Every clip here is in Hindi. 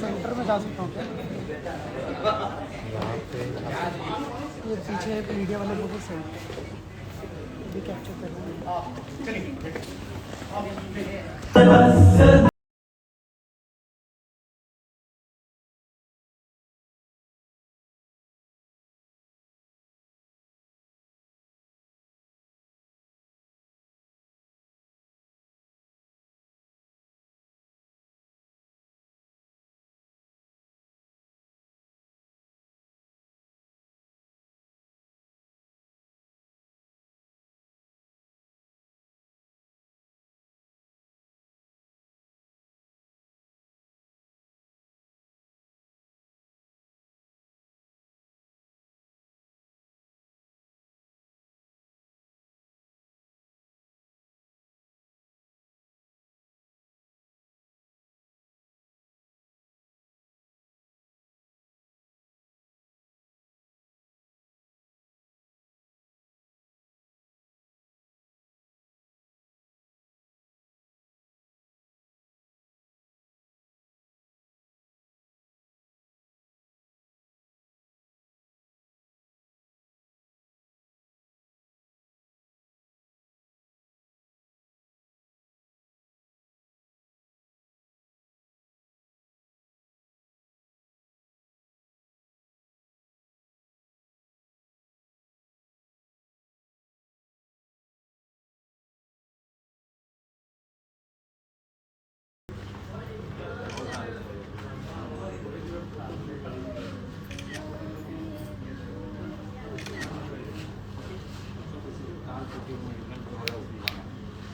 सेंटर में जा सकता हूँ क्या? ये पीछे एक मीडिया वाले लोगों से भी कैप्चर कर रहे हैं।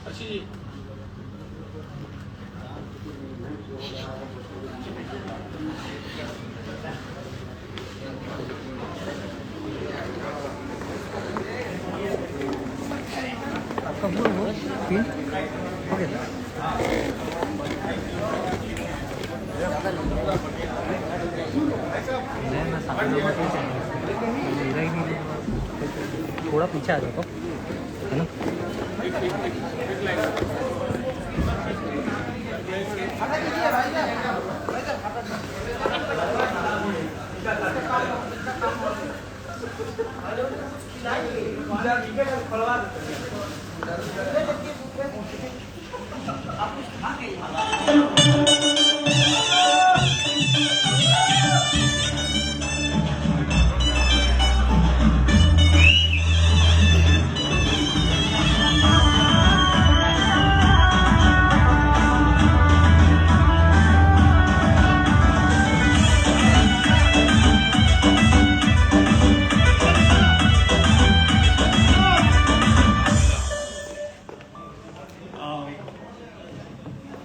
अच्छी आपका वो पिन हो गया। मैं साथ में मेरा ही नहीं, थोड़ा पीछे आ जाओ है ना।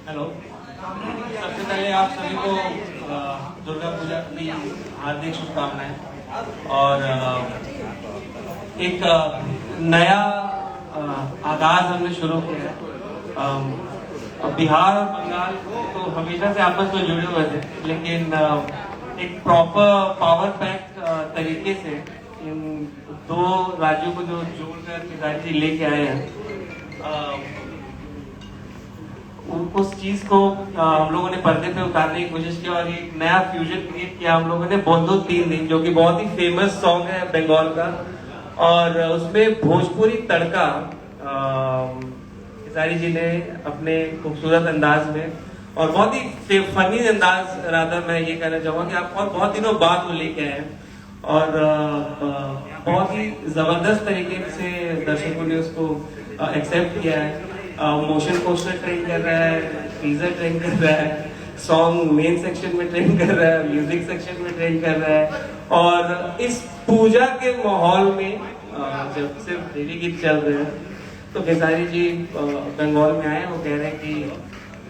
हेलो, सबसे पहले आप सभी को दुर्गा पूजा की हार्दिक शुभकामनाएं और एक नया आगाज हमने शुरू किया है। बिहार और बंगाल तो हमेशा से आपस में जुड़े हुए थे, लेकिन एक प्रॉपर पावर पैक तरीके से इन दो राज्यों को जो जोड़कर केदारी जी लेके आए हैं, उस चीज को हम लोगों ने पर्दे पे उतारने की कोशिश की और एक नया फ्यूजन क्रिएट किया हम लोगों ने बोंदो 3 दिन, जो कि बहुत ही फेमस सॉन्ग है बंगाल का, और उसमें भोजपुरी तड़का केदारी जी ने अपने खूबसूरत अंदाज में और बहुत ही फनी अंदाज रादर मैं ये कहना चाहूँगा कि आप बहुत दिनों बाद वो लेके आए हैं और बहुत ही जबरदस्त तरीके से दर्शकों ने उसको एक्सेप्ट किया है। मोशन पोस्टर ट्रेन कर रहा है, टीजर ट्रेन कर रहा है, सॉन्ग मेन सेक्शन में ट्रेन कर रहा है, म्यूजिक सेक्शन में ट्रेन कर रहा है। और इस पूजा के माहौल में जब सिर्फ देवी गीत चल रहे हैं तो खेसारी जी बंगाल में आए, वो कह रहे हैं कि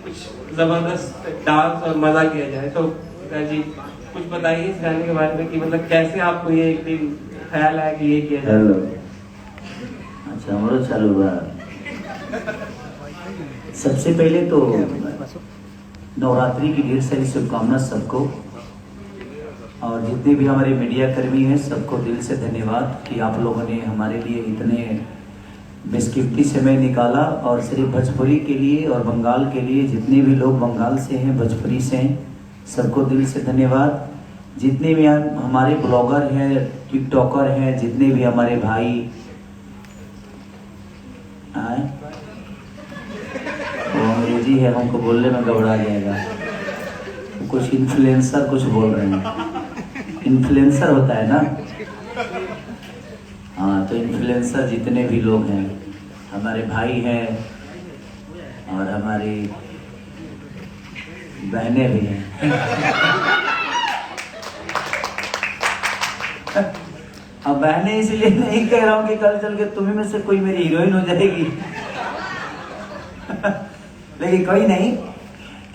कुछ जबरदस्त डांस और मजा किया जाए। तो खेसारी जी कुछ बताइए इस गाने के बारे में कि मतलब कैसे आपको ये एक दिन ख्याल आया कि ये किया जाए। अच्छा हमारा चालू हुआ। सबसे पहले तो नवरात्रि की ढेर सारी शुभकामना सबको, और जितने भी हमारे मीडिया कर्मी हैं सबको दिल से धन्यवाद कि आप लोगों ने हमारे लिए इतने बेशकीमती समय निकाला। और सिर्फ भोजपुरी के लिए और बंगाल के लिए, जितने भी लोग बंगाल से हैं, भोजपुरी से हैं, सबको दिल से धन्यवाद। जितने भी हमारे ब्लॉगर हैं, टिकटॉकर हैं, जितने भी हमारे भाई आए, वो अंग्रेजी है, हमको बोलने में घबरा जाएगा। कुछ इन्फ्लुएंसर कुछ बोल रहे हैं, इन्फ्लुएंसर होता है ना, हाँ, तो इन्फ्लुएंसर जितने भी लोग हैं, हमारे भाई हैं और हमारी बहनें भी हैं। अब बहनें इसलिए नहीं कह रहा हूँ कि कल चल के तुम्हें में से कोई मेरी हीरोइन हो जाएगी। लेकिन कोई नहीं,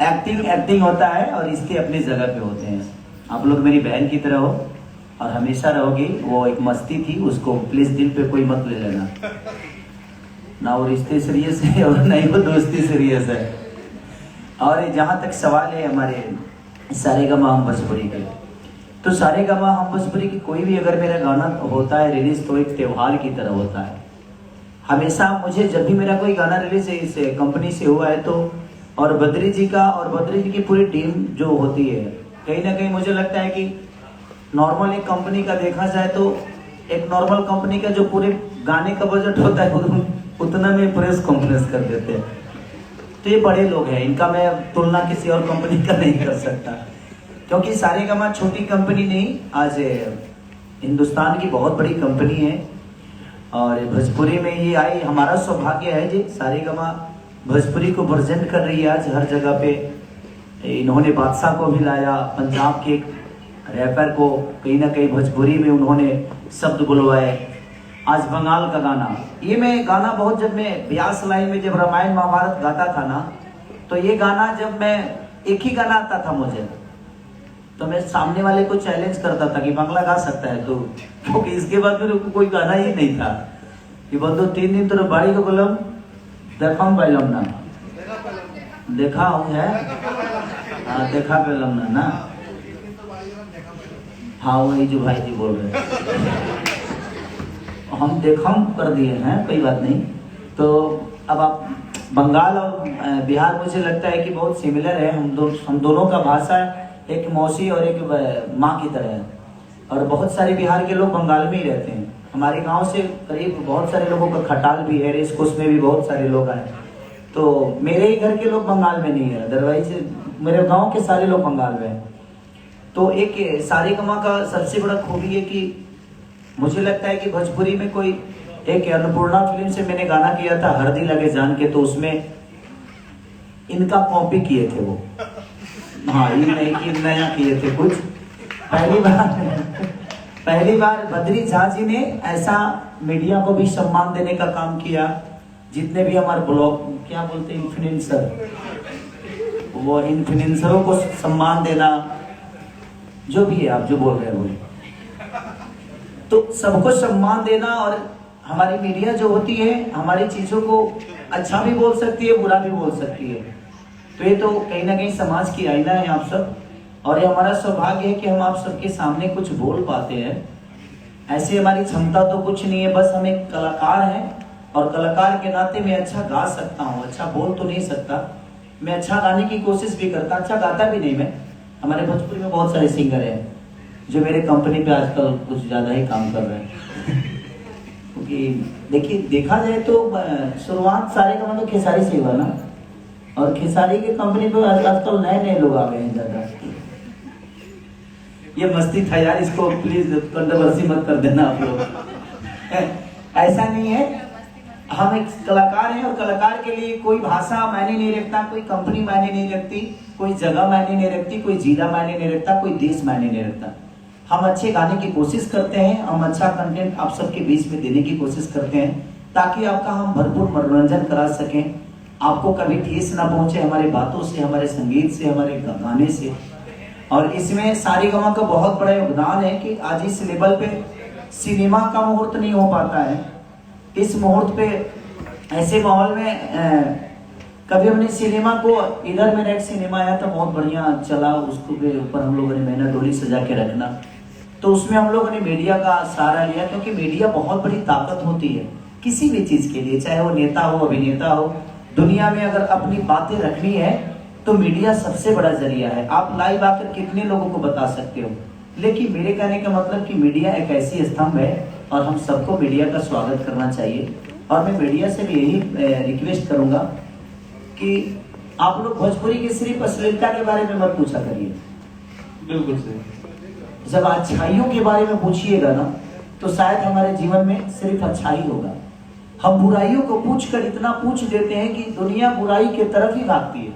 एक्टिंग होता है और इसके अपनी जगह पे होते हैं। आप लोग मेरी बहन की तरह हो और हमेशा रहोगी। वो एक मस्ती थी, उसको प्लीज दिल पे कोई मत ले लेना ना, वो रिश्ते सीरियस है और ना ही वो दोस्ती सीरियस है। और जहाँ तक सवाल है हमारे सारेगामा हम भोजपुरी के, तो सारेगामा हम भोजपुरी की कोई भी अगर मेरा गाना होता है रिलीज तो एक त्योहार की तरह होता है। हमेशा मुझे जब भी मेरा कोई गाना रिलीज इस कंपनी से हुआ है तो, और बद्री जी का और बद्री जी की पूरी टीम जो होती है, कहीं ना कहीं मुझे लगता है कि नॉर्मल एक कंपनी का देखा जाए तो एक नॉर्मल कंपनी का जो पूरे गाने का बजट होता है उतना में प्रेस कॉन्फ्रेंस कर देते हैं। तो ये बड़े लोग हैं, इनका मैं तुलना किसी और कंपनी का नहीं कर सकता, क्योंकि सारेगामा छोटी कंपनी नहीं, आज हिंदुस्तान की बहुत बड़ी कंपनी है। और भोजपुरी में ये आई, हमारा सौभाग्य है जी, सारेगामा भोजपुरी को प्रेजेंट कर रही है आज हर जगह पे। इन्होंने बादशाह को भी लाया, पंजाब के एक रैपर को कहीं ना कहीं भोजपुरी में उन्होंने शब्द बुलवाए। आज बंगाल का गाना, ये मैं गाना बहुत, जब मैं ब्यास लाइन में जब रामायण महाभारत गाता था ना, तो ये गाना जब मैं एक ही गाना आता था मुझे, तो मैं सामने वाले को चैलेंज करता था कि बांग्ला गा सकता है तो, क्योंकि इसके बाद मेरे को कोई गाना ही नहीं था कि बंदो 3 दिन तो बाड़ी को बोलम देखम पाइलम ना, देखा हूँ है, हाँ देखा पाइलम ना, हाँ वही जो भाई जी बोल रहे हैं, हम देखम कर दिए हैं, कोई बात नहीं। तो अब आप बंगाल और बिहार, मुझे लगता है कि बहुत सिमिलर है। हम दोनों का भाषा एक मौसी और एक माँ की तरह है। और बहुत सारे बिहार के लोग बंगाल में ही रहते हैं। हमारे गांव से करीब बहुत सारे लोगों का खटाल भी है, रेस कोर्स में भी बहुत सारे लोग आए। तो मेरे ही घर के लोग बंगाल में नहीं है, अदरवाइज मेरे गांव के सारे लोग बंगाल में हैं। तो एक सारेगामा का सबसे बड़ा खूबी है कि मुझे लगता है कि भोजपुरी में कोई एक अन्नपूर्णा फिल्म से मैंने गाना किया था हरदी लगे जान के, तो उसमें इनका कॉपी किए थे वो, हाँ ये नहीं कि नया किए थे कुछ। पहली बार बद्री झा जी ने ऐसा मीडिया को भी सम्मान देने का काम किया। जितने भी हमारे ब्लॉग क्या बोलते हैं इन्फ्लुएंसर, वो इन्फ्लुएंसरों को सम्मान देना, जो भी है आप जो बोल रहे हो, तो सबको सम्मान देना। और हमारी मीडिया जो होती है हमारी चीजों को अच्छा भी बोल सकती है, बुरा भी बोल सकती है। तो ये तो कहीं ना कहीं समाज की आईना है आप सब, और ये हमारा सौभाग्य है कि हम आप सबके सामने कुछ बोल पाते हैं। ऐसी हमारी क्षमता तो कुछ नहीं है, बस हम एक कलाकार हैं और कलाकार के नाते मैं अच्छा गा सकता हूँ, अच्छा बोल तो नहीं सकता, मैं अच्छा गाने की कोशिश भी करता, अच्छा गाता भी नहीं मैं। हमारे भोजपुरी में बहुत सारे सिंगर हैं जो मेरे कंपनी पे आजकल कुछ ज्यादा ही काम कर रहे हैं। क्योंकि देखिए देखा जाए तो शुरुआत सारेगामा तो खेसारी से हुआ ना, और खेसारी की कंपनी पे आजकल नए नए लोग आ गए हैं ज्यादा। ये मस्ती था यार, इसको प्लीज कंट्रोवर्सी मत कर देना आप लोग। ऐसा नहीं है, हम एक कलाकार हैं और कलाकार के लिए कोई भाषा मायने नहीं रखता, कोई कंपनी मायने नहीं रखती, कोई जगह मायने नहीं रखती, कोई जिला मायने नहीं रखता, कोई देश मायने नहीं रखता। हम अच्छे गाने की कोशिश करते हैं, हम अच्छा कंटेंट आप सबके बीच में देने की कोशिश करते हैं ताकि आपका हम भरपूर मनोरंजन करा सकें, आपको कभी ठेस ना पहुंचे हमारे बातों से, हमारे संगीत से, हमारे गाने से। और इसमें सारेगामा का बहुत बड़ा योगदान है कि आज इस लेवल पे सिनेमा का मुहूर्त नहीं हो पाता है। इस मुहूर्त पे ऐसे माहौल में कभी हमने सिनेमा को, इधर मेरा एक सिनेमा आया था बहुत बढ़िया चला, उसको के ऊपर हम लोगों ने मेहनत डोली सजा के रखना, तो उसमें हम लोगों ने मीडिया का सहारा लिया, क्योंकि मीडिया बहुत बड़ी ताकत होती है किसी भी चीज के लिए, चाहे वो नेता हो, अभिनेता हो। दुनिया में अगर अपनी बातें रखनी है तो मीडिया सबसे बड़ा जरिया है। आप लाइव आकर कितने लोगों को बता सकते हो, लेकिन मेरे कहने का मतलब कि मीडिया एक ऐसी स्तंभ है और हम सबको मीडिया का स्वागत करना चाहिए। और मैं मीडिया से भी यही रिक्वेस्ट करूंगा कि आप लोग भोजपुरी की सिर्फ अश्लीलता के बारे में मत पूछा करिए। बिल्कुल सही। जब अच्छाइयों के बारे में पूछिएगा ना तो शायद हमारे जीवन में सिर्फ अच्छाई होगा। हम बुराइयों को पूछकर इतना पूछ देते हैं कि दुनिया बुराई की तरफ ही भागती है।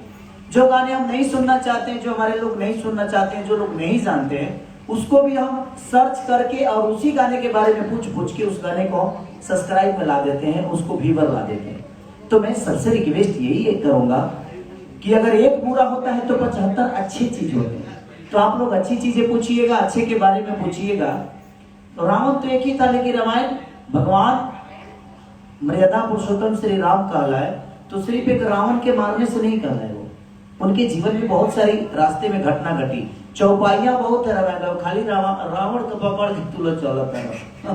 जो गाने हम नहीं सुनना चाहते हैं, जो हमारे लोग नहीं सुनना चाहते हैं, जो लोग नहीं जानते हैं, उसको भी हम सर्च करके और उसी गाने के बारे में पूछ के उस गाने को सब्सक्राइब में ला देते हैं, उसको व्यूअर ला देते हैं। तो मैं सबसे रिक्वेस्ट यही करूंगा कि अगर एक बुरा होता है तो 75 अच्छी चीज होते हैं। तो आप लोग अच्छी चीजें पूछिएगा, अच्छे के बारे में पूछिएगा। तो रावण तो एक ही था, लेकिन रामायण भगवान मर्यादा पुरुषोत्तम श्री राम कहलाए तो सिर्फ एक रावण के मारने से नहीं कहलाए। वो उनके जीवन में बहुत सारी रास्ते में घटना घटी, चौपाइयां बहुत है रामायण, खाली रावण को पकड़ के तुला चौलता है।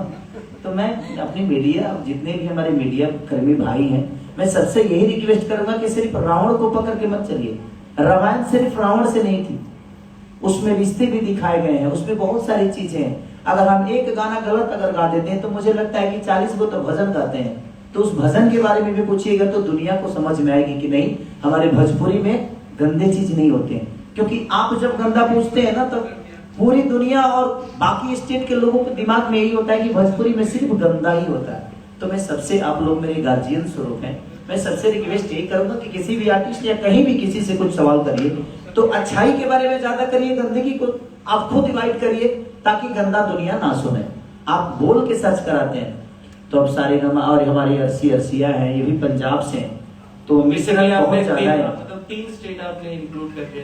तो मैं अपनी मीडिया, जितने भी हमारे मीडिया कर्मी भाई हैं, मैं सबसे यही रिक्वेस्ट करूंगा कि सिर्फ रावण को पकड़ के मत चलिए। रामायण सिर्फ रावण से नहीं थी, उसमें रिश्ते भी दिखाए गए हैं, उसमें बहुत सारी चीजें हैं। अगर हम एक गाना गलत अगर गा देते हैं तो मुझे लगता है कि 40 को तो भजन गाते हैं, तो उस भजन के बारे में भी पूछिएगा तो दुनिया को समझ में आएगी कि नहीं, हमारे भोजपुरी में गंदे चीज नहीं होते हैं। क्योंकि आप जब गंदा पूछते हैं ना तो पूरी दुनिया और बाकी स्टेट के लोगों के दिमाग में यही होता है कि भोजपुरी में सिर्फ गंदा ही होता है। तो मैं सबसे, आप लोग मेरे गार्जियन स्वरूप हैं, मैं सबसे रिक्वेस्ट यही करूंगा कि किसी भी आर्टिस्ट या कहीं भी किसी से कुछ सवाल करिए तो अच्छाई के बारे में ज्यादा करिए, गंदगी को आप खुद डिवाइड करिए ताकि गंदा दुनिया ना सुने। आप बोल के सर्च कराते हैं तो अब सारे और हमारी अर्सिया है, ये भी पंजाब से हैं, तो बेसिकली आपने बहुत 3 स्टेट आपने इंक्लूड करके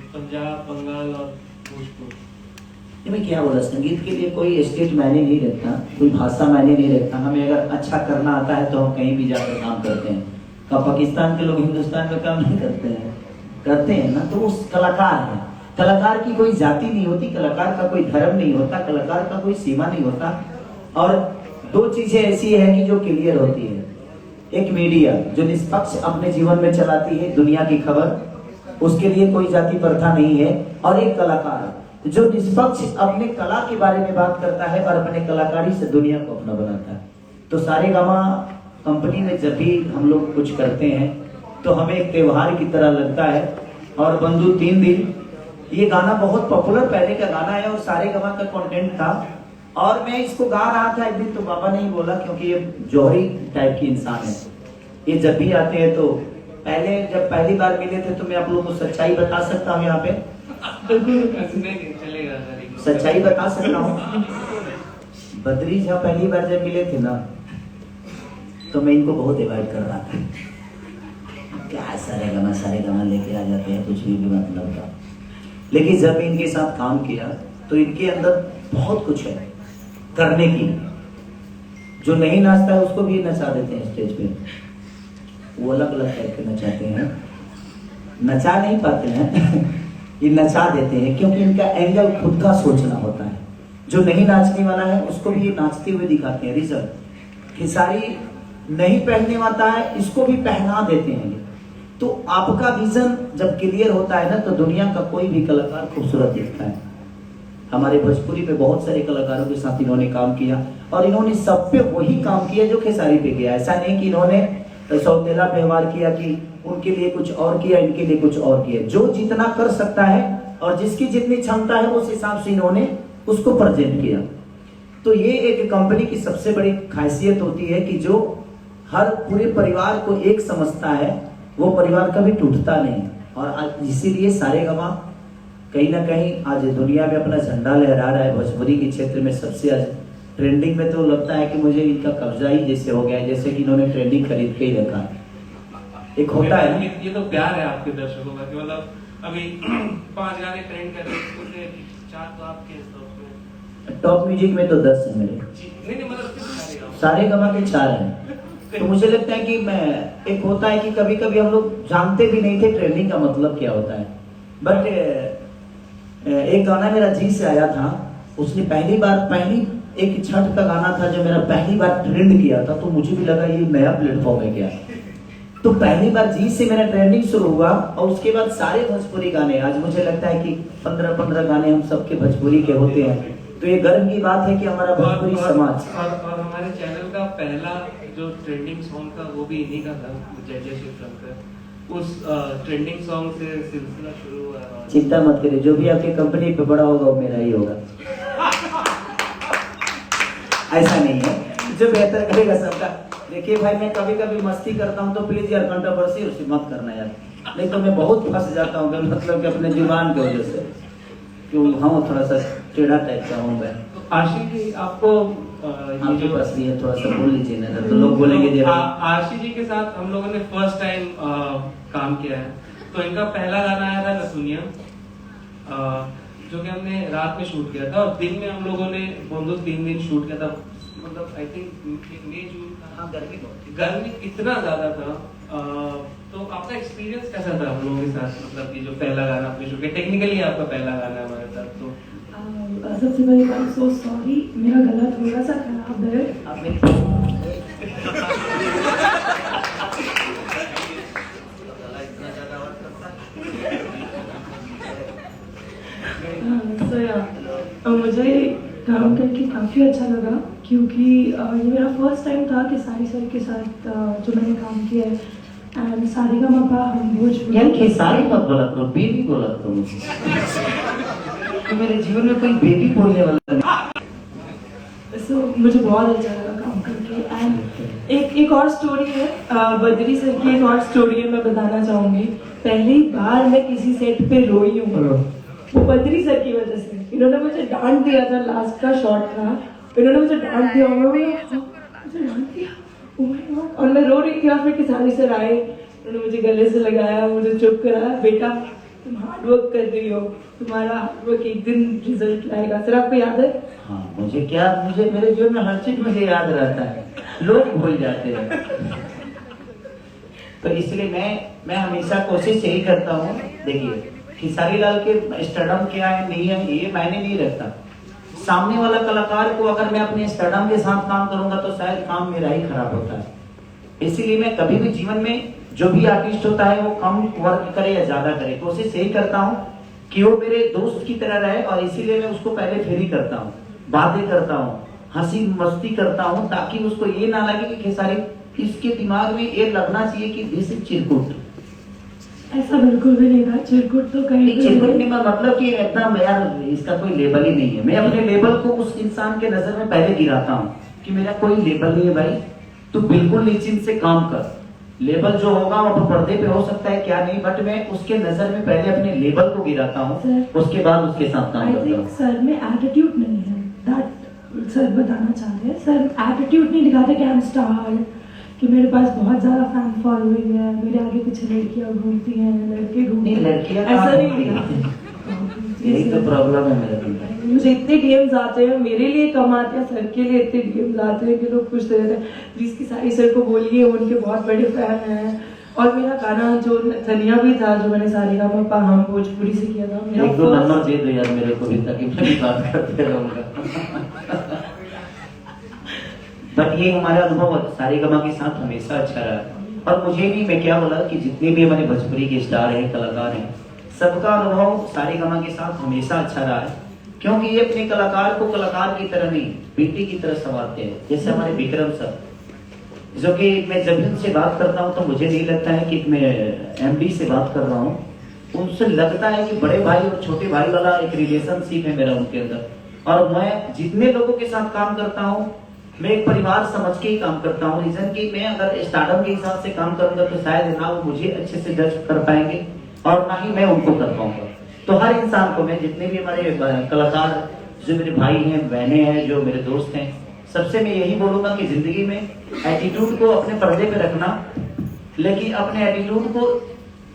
पंजाब, बंगाल और भोजपुर। मैं क्या बोला, संगीत के लिए कोई स्टेट मायने नहीं रखता, कोई भाषा मायने नहीं रखता। हमें अगर अच्छा करना आता है तो हम कहीं भी जाकर काम करते हैं। कब पाकिस्तान के लोग हिंदुस्तान में काम नहीं करते हैं? करते हैं ना। तो वो कलाकार है, कलाकार की कोई जाति नहीं होती, कलाकार का कोई धर्म नहीं होता, कलाकार का कोई सीमा नहीं होता। और 2 चीजें ऐसी है कि जो क्लियर होती है, एक मीडिया जो निष्पक्ष अपने जीवन में चलाती है दुनिया की खबर, उसके लिए कोई जाति प्रथा नहीं है, और एक कलाकार जो निष्पक्ष अपने कला के बारे में बात करता है और अपने कलाकारी से दुनिया को अपना बनाता है। तो सारेगामा कंपनी में जब भी हम लोग कुछ करते हैं तो हमें एक त्योहार की तरह लगता है। और बंधु 3 दिन, ये गाना बहुत पॉपुलर पहले का गाना है और सारेगामा का कंटेंट था, और मैं इसको गा रहा था एक दिन तो बाबा नहीं बोला, क्योंकि ये जौहरी टाइप की इंसान है। ये जब भी आते हैं तो जब पहली बार मिले थे तो मैं आप लोगों को सच्चाई बता सकता हूँ, यहाँ पे चलेगा, सच्चाई बता सकता हूँ। बद्री झा पहली बार जब मिले थे ना तो मैं इनको बहुत अवॉइड कर रहा था, क्या सारेगामा लेके आ जाते हैं, कुछ भी मतलब का। लेकिन जब इनके साथ काम किया तो इनके अंदर बहुत कुछ है करने की। जो नहीं नाचता है उसको भी नचा देते हैं स्टेज पे, वो अलग अलग करके नचाते हैं, नचा नहीं पाते हैं ये नचा देते हैं, क्योंकि इनका एंगल खुद का सोचना होता है। जो नहीं नाचने वाला है उसको भी ये नाचते हुए दिखाते हैं। रिजल्ट खेसारी नहीं पहनने वाला है, इसको भी पहना देते हैं। तो आपका विजन जब क्लियर होता है ना तो दुनिया का कोई भी कलाकार खूबसूरत दिखता है। हमारे भोजपुरी में बहुत सारे कलाकारों के साथ इन्होंने काम किया और इन्होंने सब पे वही काम किया जो खेसारी पे किया। ऐसा नहीं कि इन्होंने सौतेला व्यवहार किया कि उनके लिए कुछ और किया, इनके लिए कुछ और किया। जो जितना कर सकता है और जिसकी जितनी क्षमता है उस हिसाब से इन्होंने उसको प्रेजेंट किया। तो ये एक कंपनी की सबसे बड़ी खासियत होती है कि जो हर पूरे परिवार को एक समझता है, वो परिवार कभी टूटता नहीं। और इसीलिए सारेगामा कहीं ना कहीं आज दुनिया में अपना झंडा लहरा रहा है। भोजपुरी के क्षेत्र में सबसे आज ट्रेंडिंग में, तो लगता है कि मुझे इनका कब्जा ही जैसे हो गया है, जैसे कि इन्होंने ट्रेंडिंग खरीद के ही रखा है। एक होता है ना, ये तो प्यार है आपके दर्शकों का कि मतलब अभी 5 गाने ट्रेंड कर रहे हैं, उसमें 4 तो आपके टॉप म्यूजिक में तो 10 है मेरे। नहीं मतलब सारेगामा के 4 हैं। तो मुझे लगता है कि मैं, एक होता है कि कभी कभी हम लोग जानते भी नहीं थे ट्रेंडिंग का मतलब क्या होता है। बट एक गाना मेरा जी से आया था, उसने पहली एक छठ का गाना था जो मेरा पहली बार ट्रेंड किया था, तो मुझे भी लगा ये नया प्लेटफॉर्म है क्या। तो पहली बार जी से मेरा ट्रेंडिंग शुरू हुआ और उसके बाद सारे भोजपुरी गाने, आज मुझे लगता है कि 15 गाने हम सबके भोजपुरी के होते हैं। तो ये गर्व की बात है कि हमारा भोजपुरी समाज और हमारे चैनल का पहला जो ट्रेंडिंग सॉन्ग था वो भी इन्हीं का था, जय जय शिव शंकर। उस ट्रेंडिंग सॉन्ग से सिलसिला शुरू हुआ। चिंता मत करिए, जो भी आपकी कंपनी पे बड़ा होगा वो मेरा ही होगा। ऐसा नहीं है, जो बेहतर करेगा सबका। देखिए भाई, मैं कभी कभी मस्ती करता हूँ तो प्लीज यार कंट्रोवर्सी उसे मत करना यार, नहीं तो मैं बहुत फंस जाता हूँ, मतलब कि अपने जुबान की वजह से, क्यों हाँ थोड़ा सा टेढ़ा टाइप का हूँ मैं। आशीष जी, आपको ये जो प्रश्न है थोड़ा सा बोल लीजिए ना, तो लोग बोलेंगे। आशीष जी के साथ हम लोगों ने फर्स्ट टाइम काम किया है, तो इनका पहला गाना आया था नथुनिया, जो कि हमने रात में शूट किया था और दिन में हम लोगों ने 3 दिन शूट किया था। मतलब आई थिंक मई जून का, गर्मी इतना ज्यादा था। तो आपका एक्सपीरियंस कैसा था हम लोगों के साथ? मतलब ये जो पहला गाना आपने शूट किया, टेक्निकली आपका पहला गाना है हमारे साथ, तो सबसे पहले बात, सो सॉरी, मेरा गला थोड़ा सा खराब है। मुझे काम करके काफ़ी अच्छा लगा, क्योंकि ये मेरा फर्स्ट टाइम था कि सारी सर के साथ जो मैंने काम किया है। एंड सारेगामा हम भोजपुरी, यार खेसारी मत बोला करो, बेबी बोला करो मुझे। तो मेरे जीवन में कोई बेबी बोलने वाला नहीं। सो मुझे बहुत अच्छा लगा काम करके। एंड एक और स्टोरी है, बद्री सर की एक और स्टोरी है, मैं बताना चाहूँगी। पहली बार मैं किसी सेट पे रोई हूँ, वो बद्री सर की वजह से। इन्होंने मुझे डांट दिया था, लास्ट का शॉट था, इन्होंने मुझे डांट दिया, मुझे डांट दिया, oh my God। और मैं रो रही थी और फिर किसानी सर आए, उन्होंने मुझे गले से लगाया, मुझे चुप कराया, बेटा तुम हार्ड वर्क कर रही हो, तुम्हारा हार्ड वर्क एक दिन रिजल्ट लाएगा। सर आपको याद है? हाँ, मुझे मेरे जीवन में हर चीज मुझे याद रहता है, लोग भूल जाते हैं। तो इसलिए मैं हमेशा कोशिश यही करता हूँ। देखिए, खेसारी लाल के स्टारडम क्या है नहीं है ये मैंने नहीं रखता। सामने वाला कलाकार को अगर मैं अपने स्टारडम के साथ काम करूंगा तो शायद काम मेरा ही खराब होता है। इसीलिए मैं कभी भी जीवन में जो भी आर्टिस्ट होता है वो कम वर्क करे या ज्यादा करे, कोशिश यही करता हूँ कि वो मेरे दोस्त की तरह रहे। और इसीलिए मैं उसको पहले फेरी करता हूँ, बातें करता हूँ, हंसी मस्ती करता हूँ, ताकि उसको ये ना लगे कि खेसारी, इसके दिमाग में ये लगना चाहिए कि दिस इज चिरकुट। ऐसा बिल्कुल भी नहीं था, चिरकुट तो कहीं चिरकुट नहीं, मतलब कि एकदम यार इसका कोई लेबल ही नहीं है। मैं अपने लेबल को उस इंसान के नजर में पहले गिराता हूँ कि मेरा कोई लेबल नहीं है भाई, तू बिल्कुल निश्चिंत से काम कर। लेबल जो होगा वो पर्दे पे हो सकता है क्या नहीं, बट मैं उसके नजर में पहले अपने लेबल को गिराता हूँ, उसके बाद उसके साथ काम करता हूँ। सर में एटीट्यूड नहीं है, दैट सर बताना चाह रहे हैं। सर एटीट्यूड नहीं दिखाते कि आई एम स्टार, कि मेरे पास बहुत ज्यादा फैन फॉलोइंग है, मेरे आगे पीछे लड़कियां घूमती हैं, लड़के घूमते हैं, लड़कियां ऐसा नहीं है। यही तो प्रॉब्लम है मेरे। मुझे इतने डीएम्स आते हैं, मेरे लिए कम आते हैं, सर के लिए इतने डीएम्स आते हैं कि लोग खुश रहते हैं। प्लीज खेसारी सर को बोलिए, उनके बहुत बड़े फैन हैं। और मेरा गाना जो नथुनिया भी था, जो मैंने सारेगामा हम भोजपुरी से किया था, मेरा एक दो नंबर दे दो यार मेरे को भी, ताकि मैं भी बात करते रहूंगा। बट ये हमारा अनुभव सारेगामा के साथ हमेशा अच्छा रहा। और मुझे नहीं, मैं क्या बोला कि जितने भी हमारे भोजपुरी के स्टार हैं, कलाकार हैं, सबका अनुभव सारेगामा के साथ हमेशा अच्छा रहा है। क्योंकि ये अपने कलाकार को कलाकार की तरह नहीं, बेटी की तरह संभालते हैं। जैसे हमारे विक्रम सर, जो कि मैं जब भी उनसे बात करता हूँ तो मुझे नहीं लगता है कि मैं एमडी से बात कर रहा हूँ। उनसे लगता है कि बड़े भाई और छोटे भाई वाला एक रिलेशनशिप है मेरा उनके अंदर। और मैं जितने लोगों के साथ काम करता हूँ मैं एक परिवार समझ के ही काम करता हूँ। रीजन कि मैं अगर स्टार्टअप के हिसाब से काम करूंगा तो शायद ना वो मुझे अच्छे से जज कर पाएंगे और ना ही मैं उनको कर पाऊंगा। तो हर इंसान को, मैं जितने भी हमारे कलाकार, जो मेरे भाई हैं, बहनें हैं, जो मेरे दोस्त हैं, सबसे मैं यही बोलूंगा कि जिंदगी में एटीट्यूड को अपने पर्दे पे रखना, लेकिन अपने एटीट्यूड को,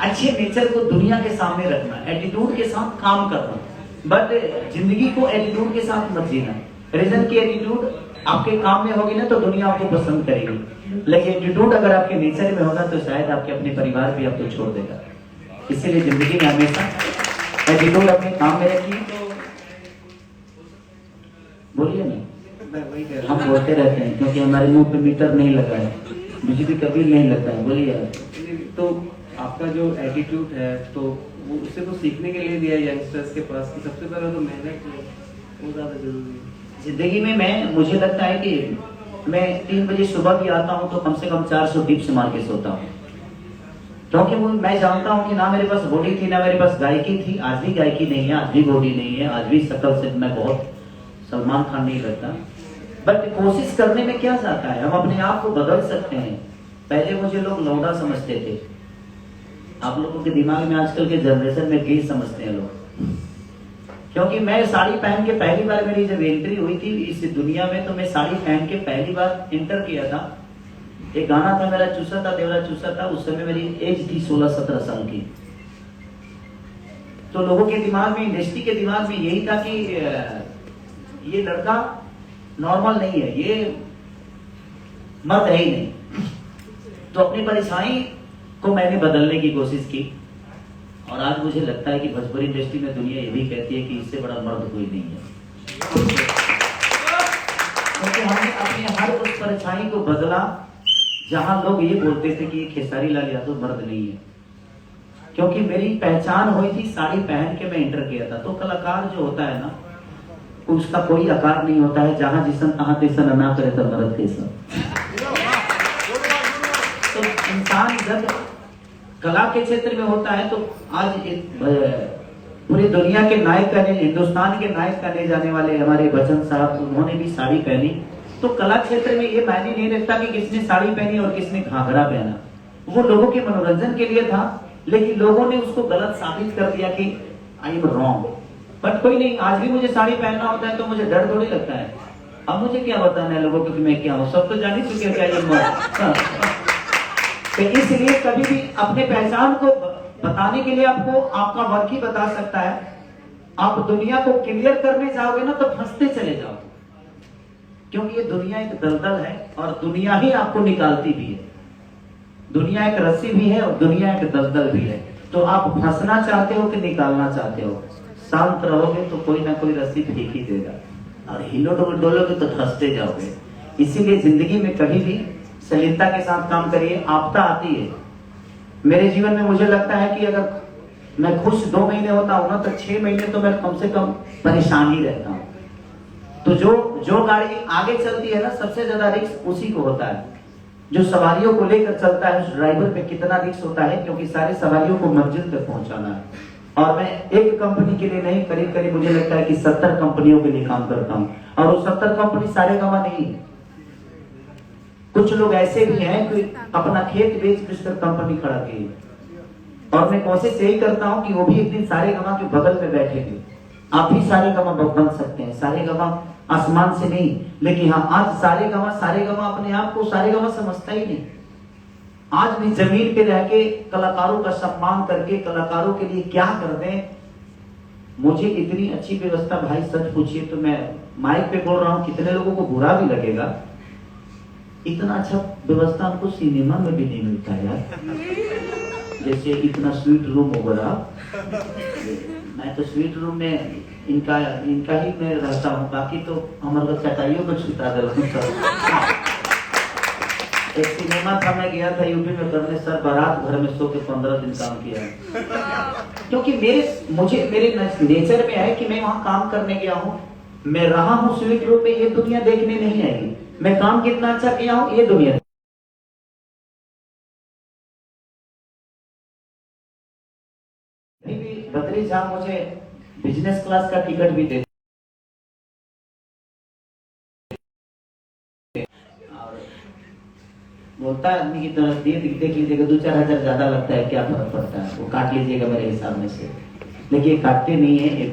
अच्छे नेचर को दुनिया के सामने रखना, एटीट्यूड के साथ काम करना, बट जिंदगी को एटीट्यूड के साथ मत जीना। रीजन की एटीट्यूड आपके काम में होगी ना तो दुनिया आपको पसंद करेगी, लेकिन एटीट्यूड अगर आपके नेचर में होगा तो शायद आपके अपने परिवार भी आपको छोड़ देगा। इसीलिए जिंदगी में हमेशा एटीट्यूड अपने काम में रखिए। बोलिए ना, हम बोलते रहते हैं क्योंकि हमारे मुंह पे मीटर नहीं लगा है, बिजली कभी नहीं लगता है। बोलिए। तो आपका जो एटीट्यूड है तो वो उससे तो सीखने के लिए दिया यंगस्टर्स के पास कि सबसे पहले तो मेहनत वो ज्यादा जरूरी है जिंदगी में। मुझे लगता है कि मैं 3 बजे सुबह भी आता हूँ तो कम से कम 400 टिप्स मार के सोता हूँ, क्योंकि वो मैं जानता हूँ कि ना मेरे पास बॉडी थी ना मेरे पास गायकी थी। आज भी गायकी नहीं है, आज भी बॉडी नहीं है, आज भी शक्ल से मैं बहुत सलमान खान नहीं लगता, बट कोशिश करने में क्या जाता है, हम अपने आप को बदल सकते हैं। पहले मुझे लोग लौंडा समझते थे, आप लोगों के दिमाग में आजकल के जनरेशन में गेज समझते हैं लोग, क्योंकि मैं साड़ी पहन के पहली बार मेरी जब एंट्री हुई थी इस दुनिया में, तो मैं साड़ी पहन के पहली बार इंटर किया था। एक गाना था मेरा, चूसा था देवरा चूसा था, उस समय मेरी एज थी 16-17 साल की। तो लोगों के दिमाग में, इंडस्ट्री के दिमाग में यही था कि ये लड़का नॉर्मल नहीं है, ये मर्द है ही नहीं। तो अपनी परछाई को मैंने बदलने की कोशिश की, और आज मुझे लगता है कि भोजपुरी इंडस्ट्री में दुनिया ये भी कहती है कि इससे बड़ा मर्द कोई नहीं है, क्योंकि हमने अपने हर उस परछाई को बदला जहां लोग ये बोलते थे कि खेसारी लाल यादव मर्द नहीं है। क्योंकि मेरी पहचान हुई थी, साड़ी पहन के मैं इंटर किया था। तो कलाकार जो होता है ना, उसका कोई आकार नहीं होता है, जहां जिसन तहां तिसन ना करे तो मर्द कैसा। तो इंसान जब कला के क्षेत्र में होता है तो आज पूरी दुनिया के नायक कहने, हिंदुस्तान के नायक कहने जाने वाले हमारे बच्चन साहब, उन्होंने भी साड़ी पहनी। तो कला क्षेत्र में ये मायने नहीं रखता कि किसने साड़ी पहनी और किसने घाघरा पहना, वो लोगों के मनोरंजन के लिए था, लेकिन लोगों ने उसको गलत साबित कर दिया कि आई एम रॉन्ग। बट कोई नहीं, आज भी मुझे साड़ी पहनना होता है तो मुझे डर थोड़ी लगता है। अब मुझे क्या बताना है लोगों को कि मैं क्या हूँ, सब तो जान ही चुके हैं क्या ये। तो इसलिए कभी भी अपने पहचान को बताने के लिए आपको आपका वर्क ही बता सकता है। आप दुनिया को क्लियर करने जाओगे ना तो फंसते चले जाओगे, क्योंकि ये दुनिया एक दलदल है और दुनिया ही आपको निकालती भी है। दुनिया एक रस्सी भी है और दुनिया एक दलदल भी है। तो आप फंसना चाहते हो कि निकालना चाहते हो? शांत रहोगे तो कोई ना कोई रस्सी फेंक ही देगा, और हिलो डोलोगे तो फंसते जाओगे। इसीलिए जिंदगी में कभी भी सलीलता के साथ काम करिए। आपदा आती है, मेरे जीवन में मुझे लगता है कि अगर मैं खुश 2 महीने होता हूं ना तो 6 महीने तो मैं कम से कम परेशान ही रहता हूं। तो जो गाड़ी आगे चलती है ना, सबसे ज्यादा रिस्क उसी को होता है। जो सवारियों को लेकर चलता है उस ड्राइवर पे कितना रिस्क होता है, क्योंकि सारे सवारियों को मंजिल तक पहुंचाना है। और मैं एक कंपनी के लिए नहीं, करीब करीब मुझे लगता है कि 70 कंपनियों के लिए काम करता हूं, और वो 70 कंपनी सारे गवा नहीं है। कुछ लोग ऐसे भी हैं कि अपना खेत बेच कर कंपनी खड़ा की, और मैं कोशिश यही करता हूं कि वो भी एक दिन सारे गवा के बगल में बैठेंगे। आप भी सारे गवा बन सकते हैं, सारे गवा आसमान से नहीं, लेकिन हाँ आज सारे गवा अपने आप को सारे गवा समझता ही नहीं। आज भी जमीन पे रह के कलाकारों का सम्मान करके कलाकारों के लिए क्या कर दें। मुझे इतनी अच्छी व्यवस्था, भाई सच पूछिए तो मैं माइक पे बोल रहा हूँ, कितने लोगों को बुरा भी लगेगा, इतना अच्छा व्यवस्था हमको सिनेमा में भी नहीं मिलता यार। जैसे इतना स्वीट रूम वगैरह, मैं तो स्वीट रूम में इनका ही मैं रहता हूँ, बाकी तो हमारे चटाइयों को छुटा दे। एक सिनेमा था, मैं गया था यूपी में करने, सर बारात घर में सो के 15 दिन काम किया, क्योंकि मेरे नेचर में है कि मैं वहां काम करने गया हूँ, मैं रहा हूँ स्वीट रूम में। ये दुनिया देखने नहीं आएगी मैं काम कितना अच्छा किया हूँ, ये दुनिया प्लीज आप मुझे बिजनेस क्लास का टिकट भी दे। और बोलता है आदमी की तरह देख लीजिएगा, 2-4 हजार ज्यादा लगता है, क्या फर्क पड़ता है, वो काट लीजिएगा मेरे हिसाब में से। लेकिन ये काटते नहीं है, ये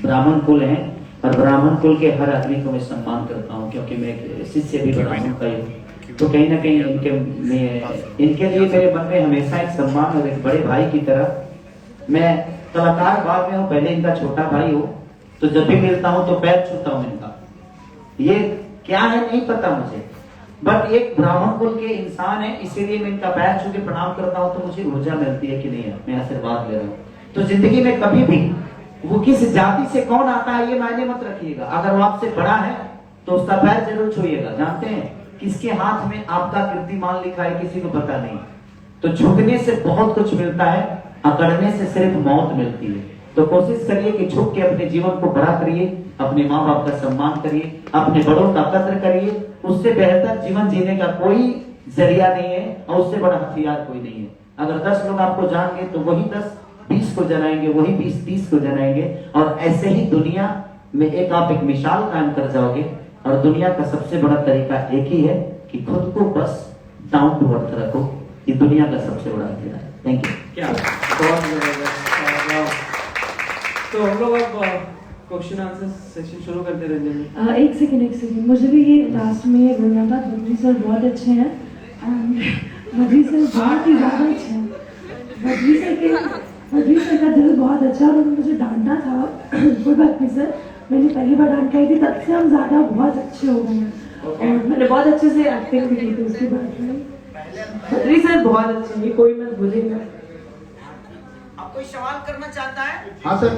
ब्राह्मण कुल है और ब्राह्मण कुल के हर आदमी को मैं सम्मान करता हूँ, क्योंकि मैं एक शिष्य भी ब्राह्मण का हूँ। तो कहीं ना कहीं इनके लिए मेरे मन में हमेशा एक सम्मान और एक बड़े भाई की तरह। मैं कलाकार बाद में हूँ, पहले इनका छोटा भाई हूँ, तो जब भी मिलता हूँ तो पैर छूता हूँ इनका। ये क्या है नहीं पता मुझे, बट एक ब्राह्मण कुल के इंसान है, इसीलिए मैं इनका पैर छू के प्रणाम करता हूँ, तो मुझे ऊर्जा मिलती है कि नहीं है, मैं आशीर्वाद ले रहा हूँ। तो जिंदगी में कभी भी वो किस जाति से कौन आता है ये मायने मत रखिएगा, अगर वो आपसे बड़ा है तो उसका पैर जरूर छूइएगा। जानते हैं किसके हाथ में आपका कीर्तिमान लिखा है, किसी को पता नहीं। तो झुकने से बहुत कुछ मिलता है, अकड़ने से सिर्फ मौत मिलती है। तो कोशिश करिए कि झुक के अपने जीवन को बड़ा करिए, अपने माँ बाप का सम्मान करिए, अपने बड़ों का कद्र करिए। उससे बेहतर जीवन जीने का कोई जरिया नहीं है और उससे बड़ा हथियार कोई नहीं है। अगर 10 लोग आपको जानेंगे तो वही 10 20 को जलाएंगे, वही 20 30 को जलाएंगे, और ऐसे ही दुनिया में आप एक मिसाल कायम कर जाओगे। और दुनिया का सबसे बड़ा तरीका एक ही है कि खुद को बस डाउन टू अर्थ रखो, ये दुनिया का सबसे बड़ा हथियार है। Thank you. क्या बहुत जबरदस्त। तो हम लोग अब क्वेश्चन आंसर सेशन शुरू करते हैं। रंजन जी एक सेकंड मुझे भी ये लास्ट में बोलना था, बद्री सर बहुत अच्छे हैं, बद्री सर बहुत ही ज़्यादा अच्छे हैं। बद्री सर का दिल बहुत अच्छा है, और उन्होंने मुझे डांटा था, कोई बात नहीं सर, मैंने पहली बार डांट खाई थी, तब से हम ज़्यादा बहुत अच्छे हो गए हैं। और मैंने बहुत अच्छे से एक्टिंग भी की थी उसके बाद में। बद्री सर बहुत अच्छे हैं, कोई मत भूलेगा। आप कोई सवाल करना चाहता है? हाँ सर,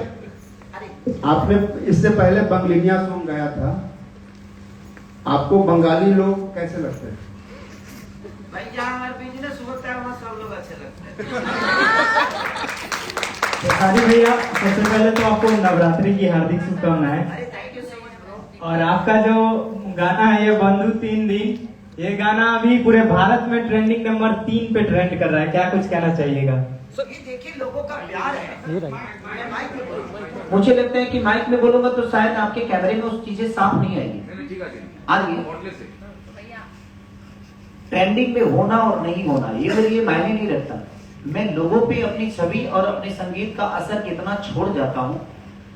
आपने इससे पहले बंगलिनिया सॉन्ग गाया था, आपको बंगाली लोग कैसे लगते हैं? भाई जहाँ हमारा बिजनेस होता है वहाँ सब लोग अच्छे लगते हैं। खेसारी भैया, सबसे पहले तो आपको नवरात्रि की हार्दिक शुभकामनाएं। अरे thank you so much bro. और आपका जो गाना है ये बंधु 3 दिन, ये गाना अभी पूरे भारत में ट्रेंडिंग नंबर 3 पे ट्रेंड कर रहा है, क्या कुछ कहना चाहिएगा? ये देखिए लोगों का प्यार है। मैं माइक में बोलूंगा, मुझे लगता है कि माइक में बोलूंगा तो शायद आपके कैमरे में उस चीजें साफ नहीं आएगी। आ रही है? ट्रेंडिंग में होना और नहीं होना ये मेरे लिए मायने नहीं रखता। मैं लोगों पे अपनी छवि और अपने संगीत का असर कितना छोड़ जाता हूँ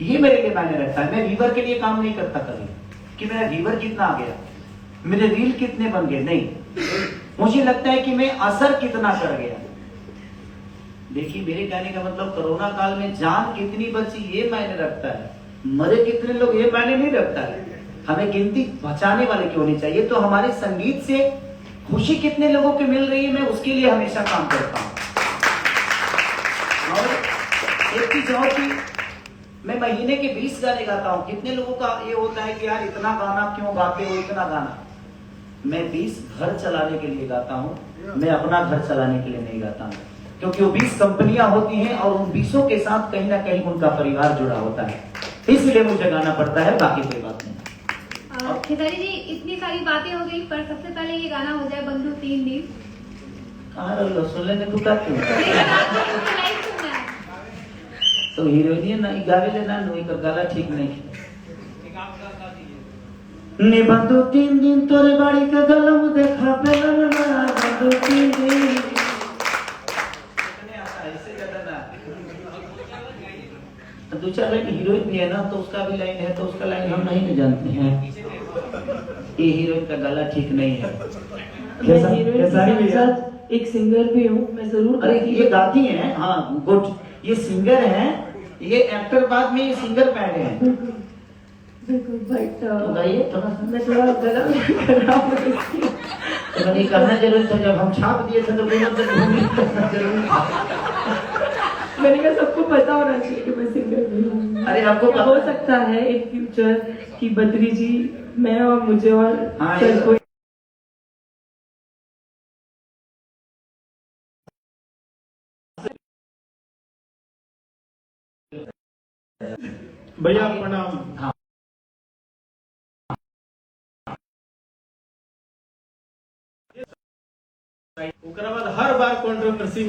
ये मेरे लिए मायने रखता है। मैं व्यूअर के लिए काम नहीं करता कभी कि मेरा व्यूअर कितना आ गया, मेरे रील कितने बन गए, नहीं। मुझे लगता है कि मैं असर कितना कर गया। देखिए मेरे कहने का मतलब कोरोना काल में जान कितनी बची ये मायने रखता है, मरे कितने लोग ये मायने नहीं रखता है। हमें गिनती बचाने वाले की होनी चाहिए। तो हमारे संगीत से खुशी कितने लोगों को मिल रही है मैं उसके लिए हमेशा काम करता हूँ। और एक चीज और की मैं महीने के 20 गाने गाता हूँ। कितने लोगों का ये होता है कि यार इतना गाना क्यों गाते हो, इतना गाना। मैं 20 घर चलाने के लिए गाता हूँ, मैं अपना घर चलाने के लिए नहीं गाता हूँ, क्योंकि वो 20 कंपनियां होती हैं और उन 20 के साथ कहीं ना कहीं उनका परिवार जुड़ा होता है, इसलिए मुझे गाना पड़ता है, बाकी कोई बात नहीं। खेसारी जी इतनी सारी बातें हो गई, पर सबसे पहले ये गाना हो जाए बंधु 3 दिन। कहाँ रहो सुन लेने को क्या क्यों? लाइव सुनना है। तो हीरोइन ना गावे लेना नो का गाला ठीक नहीं। ने बंधु 3 दिन तोरे बाड़ी का गलम देखा पेला ना बंधु 3 दिन। कितने आता है इससे ज्यादा ना। 2-4 लाइन हीरोइन भी है ना, तो उसका भी लाइन है, तो उसका लाइन हम नहीं जानते हैं। ये हीरोइन का गला ठीक नहीं है। मैं हीरोइन के साथ एक सिंगर भी हूँ, मैं जरूर। अरे ये गाती हैं, हाँ गुड, ये सिंगर हैं, ये एक्टर बाद में ये सिंगर बैठे हैं। बिल्कुल बट तो गाइए थोड़ा सा। मैं थोड़ा गला खराब हो गई। तो मैंने कहना जरूर था, जब हम छाप दिए थे तो जरूर था। मैंने कहा सबको पता होना चाहिए कि मैं सिंगर भी हूँ। अरे आपको क्या हो सकता है एक फ्यूचर की बद्री जी, मैं और मुझे और हाँ, सर को भैया प्रणाम। हाँ। ओकरा बाद हर बार कंट्रोवर्सी